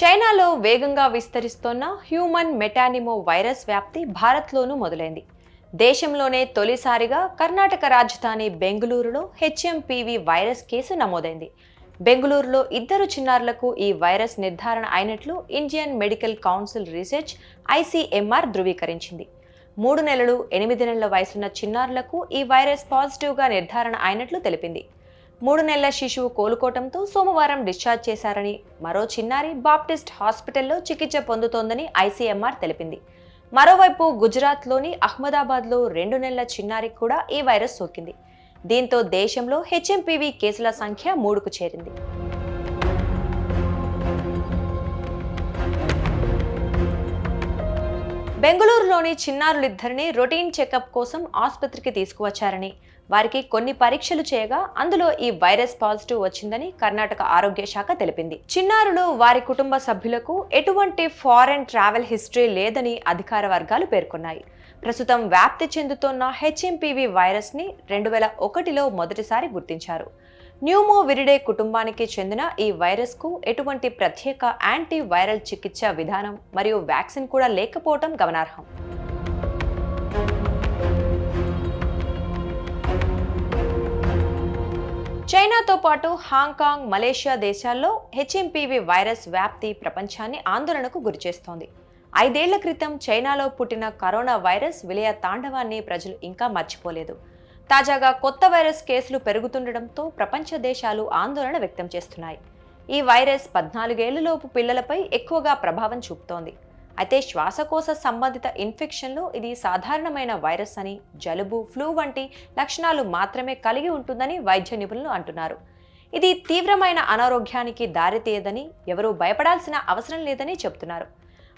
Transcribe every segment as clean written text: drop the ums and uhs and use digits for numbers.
చైనాలో వేగంగా విస్తరిస్తోన్న human మెటానిమో virus వ్యాప్తి భారత్లోనూ మొదలైంది. దేశంలోనే తొలిసారిగా కర్ణాటక రాజధాని బెంగళూరులో హెచ్ఎంపీవీ వైరస్ కేసు నమోదైంది. బెంగళూరులో 2 చిన్నారులకు ఈ వైరస్ నిర్ధారణ అయినట్లు Indian medical council research ICMR ధృవీకరించింది. 3 నెలలు 8 నెలల వయసున్న చిన్నారులకు ఈ వైరస్ పాజిటివ్గా నిర్ధారణ అయినట్లు తెలిపింది. 3 నెలల శిశువు కోలుకోవడంతో సోమవారం డిశ్చార్జ్ చేశారని, మరో చిన్నారి బాప్టిస్ట్ హాస్పిటల్లో చికిత్స పొందుతోందని ఐసీఎంఆర్ తెలిపింది. మరోవైపు గుజరాత్లోని అహ్మదాబాద్లో 2 నెలల చిన్నారికి కూడా ఈ వైరస్ సోకింది. దీంతో దేశంలో హెచ్ఎంపీవీ కేసుల సంఖ్య 3కు చేరింది. బెంగళూరులోని చిన్నారులిద్దరిని రొటీన్ చెకప్ కోసం ఆసుపత్రికి తీసుకువచ్చారని, వారికి కొన్ని పరీక్షలు చేయగా అందులో ఈ వైరస్ పాజిటివ్ వచ్చిందని కర్ణాటక ఆరోగ్య శాఖ తెలిపింది. చిన్నారులు, వారి కుటుంబ సభ్యులకు ఎటువంటి ఫారెన్ ట్రావెల్ హిస్టరీ లేదని అధికార వర్గాలు పేర్కొన్నాయి. ప్రస్తుతం వ్యాప్తి చెందుతున్న హెచ్ఎంపీవీ వైరస్ ని 2001లో మొదటిసారి గుర్తించారు. న్యూమో విరిడే కుటుంబానికి చెందిన ఈ వైరస్ కు ఎటువంటి ప్రత్యేక యాంటీ వైరల్ చికిత్స విధానం మరియు వ్యాక్సిన్ కూడా లేకపోవడం గమనార్హం. చైనాతో పాటు హాంకాంగ్, మలేషియా దేశాల్లో హెచ్ఎంపీవీ వైరస్ వ్యాప్తి ప్రపంచాన్ని ఆందోళనకు గురిచేస్తోంది. 5 ఏళ్ల క్రితం చైనాలో పుట్టిన కరోనా వైరస్ విలయ తాండవాన్ని ప్రజలు ఇంకా మర్చిపోలేదు. తాజాగా కొత్త వైరస్ కేసులు పెరుగుతుండటంతో ప్రపంచ దేశాలు ఆందోళన వ్యక్తం చేస్తున్నాయి. ఈ వైరస్ 14 ఏళ్లలోపు పిల్లలపై ఎక్కువగా ప్రభావం చూపుతోంది. అయితే శ్వాసకోశ సంబంధిత ఇన్ఫెక్షన్లో ఇది సాధారణమైన వైరస్ అని, జలుబు, ఫ్లూ వంటి లక్షణాలు మాత్రమే కలిగి ఉంటుందని వైద్య నిపుణులు అంటున్నారు. ఇది తీవ్రమైన అనారోగ్యానికి దారితీయదని, ఎవరూ భయపడాల్సిన అవసరం లేదని చెబుతున్నారు.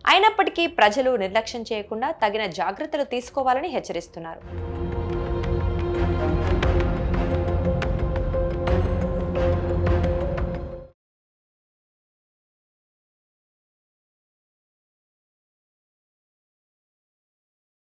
అయినప్పటికీ ప్రజలు నిర్లక్ష్యం చేయకుండా తగిన జాగ్రత్తలు తీసుకోవాలని హెచ్చరిస్తున్నారు.